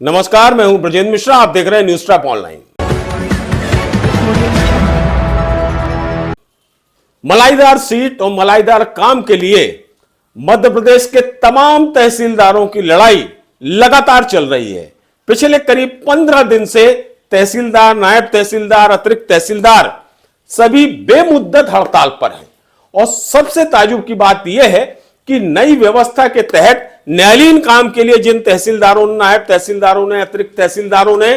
नमस्कार, मैं हूं ब्रजेंद्र मिश्रा। आप देख रहे हैं न्यूज ट्रैप ऑनलाइन। मलाईदार सीट और मलाईदार काम के लिए मध्य प्रदेश के तमाम तहसीलदारों की लड़ाई लगातार चल रही है। पिछले करीब 15 दिन से तहसीलदार, नायब तहसीलदार, अतिरिक्त तहसीलदार सभी बेमुद्दत हड़ताल पर हैं। और सबसे ताजुब की बात यह है कि नई व्यवस्था के तहत न्यायालयीन काम के लिए जिन तहसीलदारों ने, नायब तहसीलदारों ने, अतिरिक्त तहसीलदारों ने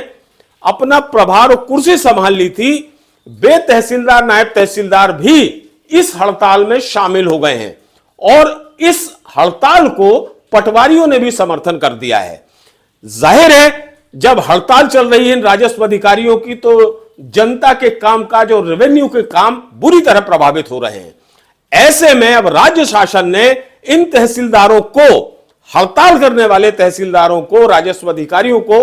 अपना प्रभार और कुर्सी संभाल ली थी, वे तहसीलदार, नायब तहसीलदार भी इस हड़ताल में शामिल हो गए हैं। और इस हड़ताल को पटवारियों ने भी समर्थन कर दिया है। जाहिर है, जब हड़ताल चल रही है राजस्व अधिकारियों की, तो जनता के कामकाज और रेवेन्यू के काम बुरी तरह प्रभावित हो रहे हैं। ऐसे में अब राज्य शासन ने इन तहसीलदारों को, हड़ताल करने वाले तहसीलदारों को, राजस्व अधिकारियों को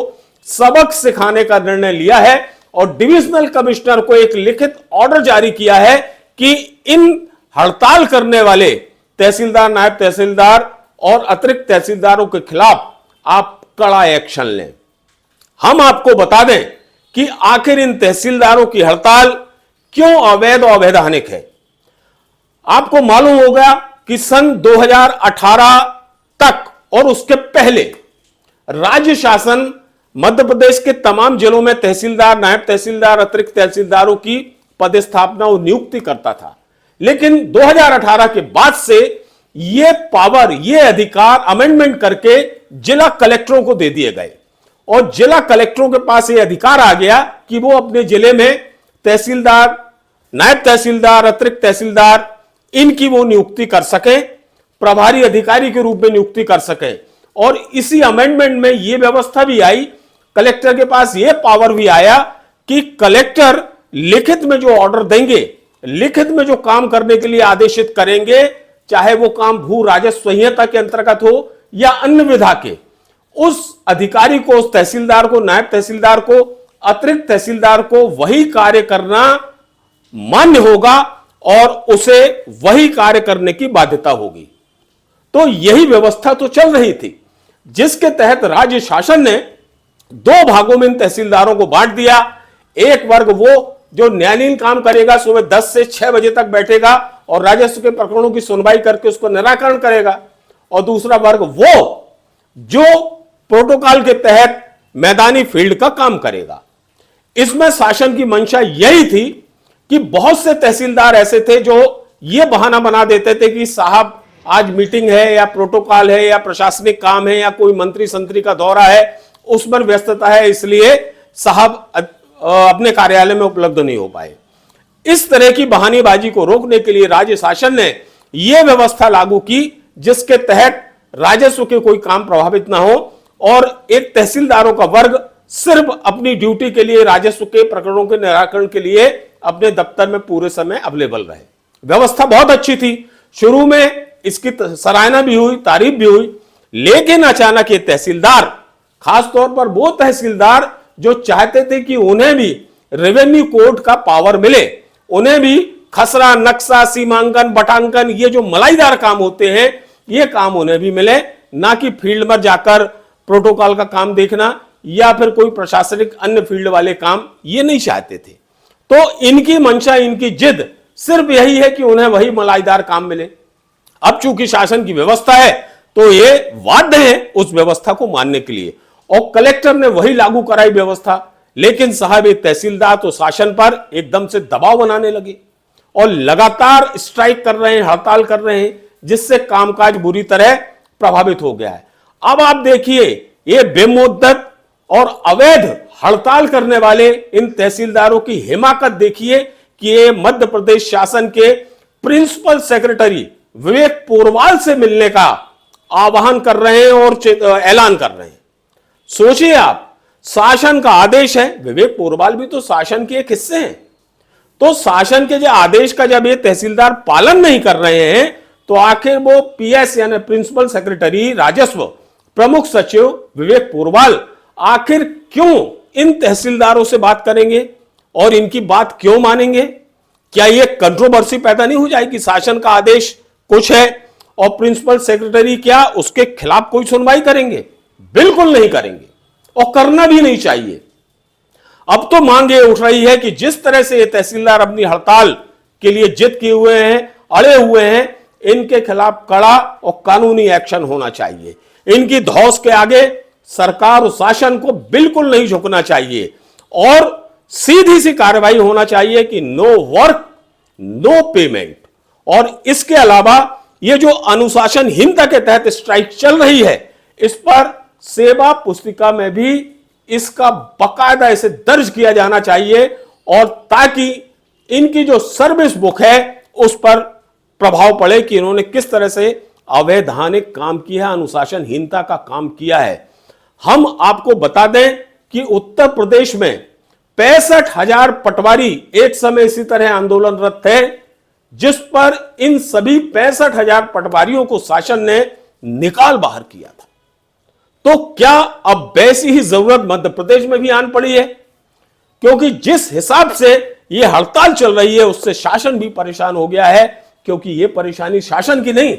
सबक सिखाने का निर्णय लिया है और डिविजनल कमिश्नर को एक लिखित ऑर्डर जारी किया है कि इन हड़ताल करने वाले तहसीलदार, नायब तहसीलदार और अतिरिक्त तहसीलदारों के खिलाफ आप कड़ा एक्शन लें। हम आपको बता दें कि आखिर इन तहसीलदारों की हड़ताल क्यों अवैध और अवैधानिक है। आपको मालूम होगा कि सन 2018 तक और उसके पहले राज्य शासन मध्य प्रदेश के तमाम जिलों में तहसीलदार, नायब तहसीलदार, अतिरिक्त तहसीलदारों की पदस्थापना और नियुक्ति करता था। लेकिन 2018 के बाद से यह पावर, यह अधिकार अमेंडमेंट करके जिला कलेक्टरों को दे दिए गए और जिला कलेक्टरों के पास यह अधिकार आ गया कि वो अपने जिले में तहसीलदार, नायब तहसीलदार, अतिरिक्त तहसीलदार, इनकी वो नियुक्ति कर सके, प्रभारी अधिकारी के रूप में नियुक्ति कर सके। और इसी अमेंडमेंट में यह व्यवस्था भी आई, कलेक्टर के पास यह पावर भी आया कि कलेक्टर लिखित में जो ऑर्डर देंगे, लिखित में जो काम करने के लिए आदेशित करेंगे, चाहे वो काम भू राजस्व संहिता के अंतर्गत हो या अन्य विधा के, उस अधिकारी को, उस तहसीलदार को, नायब तहसीलदार को, अतिरिक्त तहसीलदार को वही कार्य करना मान्य होगा और उसे वही कार्य करने की बाध्यता होगी। तो यही व्यवस्था तो चल रही थी, जिसके तहत राज्य शासन ने दो भागों में इन तहसीलदारों को बांट दिया। एक वर्ग वो जो न्यायालयीन काम करेगा, सुबह 10 से 6 बजे तक बैठेगा और राजस्व के प्रकरणों की सुनवाई करके उसको निराकरण करेगा, और दूसरा वर्ग वो जो प्रोटोकॉल के तहत मैदानी फील्ड का काम करेगा। इसमें शासन की मंशा यही थी कि बहुत से तहसीलदार ऐसे थे जो ये बहाना बना देते थे कि साहब आज मीटिंग है या प्रोटोकॉल है या प्रशासनिक काम है या कोई मंत्री संतरी का दौरा है, उस पर व्यस्तता है, इसलिए साहब अपने कार्यालय में उपलब्ध नहीं हो पाए। इस तरह की बहानेबाजी को रोकने के लिए राज्य शासन ने यह व्यवस्था लागू की, जिसके तहत राजस्व के कोई काम प्रभावित ना हो और एक तहसीलदारों का वर्ग सिर्फ अपनी ड्यूटी के लिए, राजस्व के प्रकरणों के निराकरण के लिए अपने दफ्तर में पूरे समय अवेलेबल रहे। व्यवस्था बहुत अच्छी थी, शुरू में इसकी सराहना भी हुई, तारीफ भी हुई। लेकिन अचानक ये तहसीलदार, खासतौर पर वो तहसीलदार जो चाहते थे कि उन्हें भी रेवेन्यू कोड का पावर मिले, उन्हें भी खसरा, नक्शा, सीमांकन, बटांकन, ये जो मलाईदार काम होते हैं, ये काम उन्हें भी मिले, ना कि फील्ड में जाकर प्रोटोकॉल का काम देखना या फिर कोई प्रशासनिक अन्य फील्ड वाले काम, ये नहीं चाहते थे। तो इनकी मंशा, इनकी जिद सिर्फ यही है कि उन्हें वही मलाईदार काम मिले। अब चूंकि शासन की व्यवस्था है तो ये बाध्य है उस व्यवस्था को मानने के लिए, और कलेक्टर ने वही लागू कराई व्यवस्था। लेकिन साहब, ये तहसीलदार तो शासन पर एकदम से दबाव बनाने लगे और लगातार स्ट्राइक कर रहे हैं, हड़ताल कर रहे हैं, जिससे कामकाज बुरी तरह प्रभावित हो गया है। अब आप देखिए, ये बेमुद्दत और अवैध हड़ताल करने वाले इन तहसीलदारों की हिमाकत देखिए कि ये मध्य प्रदेश शासन के प्रिंसिपल सेक्रेटरी विवेक पोरवाल से मिलने का आह्वान कर रहे हैं और ऐलान कर रहे हैं। सोचिए आप, शासन का आदेश है, विवेक पोरवाल भी तो शासन के एक हिस्से हैं, तो शासन के जो आदेश का जब ये तहसीलदार पालन नहीं कर रहे हैं, तो आखिर वो पीएस यानी प्रिंसिपल सेक्रेटरी राजस्व, प्रमुख सचिव विवेक पोरवाल आखिर क्यों इन तहसीलदारों से बात करेंगे और इनकी बात क्यों मानेंगे? क्या यह कंट्रोवर्सी पैदा नहीं हो जाएगी? शासन का आदेश कुछ है और प्रिंसिपल सेक्रेटरी क्या उसके खिलाफ कोई सुनवाई करेंगे? बिल्कुल नहीं करेंगे। और करना भी नहीं चाहिए। अब तो मांग ये उठ रही है कि जिस तरह से ये तहसीलदार अपनी हड़ताल के लिए जिद किए हुए हैं, अड़े हुए हैं, इनके खिलाफ कड़ा और कानूनी एक्शन होना चाहिए। इनकी धौंस के आगे सरकार और शासन को बिल्कुल नहीं झुकना चाहिए और सीधी सी कार्रवाई होना चाहिए कि नो वर्क नो पेमेंट। और इसके अलावा ये जो अनुशासनहीनता के तहत स्ट्राइक चल रही है, इस पर सेवा पुस्तिका में भी इसका बकायदा इसे दर्ज किया जाना चाहिए और ताकि इनकी जो सर्विस बुक है उस पर प्रभाव पड़े कि इन्होंने किस तरह से अवैधानिक काम किया है, अनुशासनहीनता का काम किया है। हम आपको बता दें कि उत्तर प्रदेश में 65,000 पटवारी एक समय इसी तरह आंदोलनरत थे, जिस पर इन सभी 65,000 पटवारियों को शासन ने निकाल बाहर किया था। तो क्या अब वैसी ही जरूरत मध्य प्रदेश में भी आन पड़ी है? क्योंकि जिस हिसाब से यह हड़ताल चल रही है उससे शासन भी परेशान हो गया है, क्योंकि यह परेशानी शासन की नहीं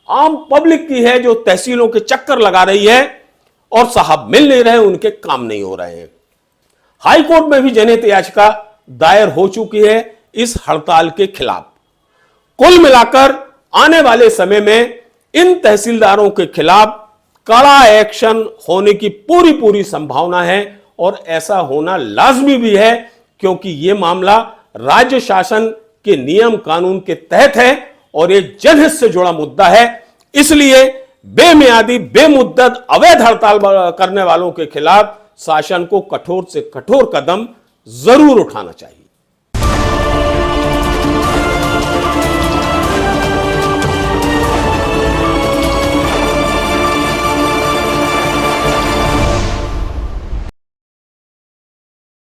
आम पब्लिक की है, जो तहसीलों के चक्कर लगा रही है और साहब मिल नहीं रहे, उनके काम नहीं हो रहे हैं। हाईकोर्ट में भी जनहित याचिका दायर हो चुकी है इस हड़ताल के खिलाफ। कुल मिलाकर आने वाले समय में इन तहसीलदारों के खिलाफ कड़ा एक्शन होने की पूरी संभावना है और ऐसा होना लाजमी भी है, क्योंकि यह मामला राज्य शासन के नियम कानून के तहत है और यह जनहित से जुड़ा मुद्दा है। इसलिए बेमियादी बेमुद्दत अवैध हड़ताल करने वालों के खिलाफ शासन को कठोर से कठोर कदम जरूर उठाना चाहिए।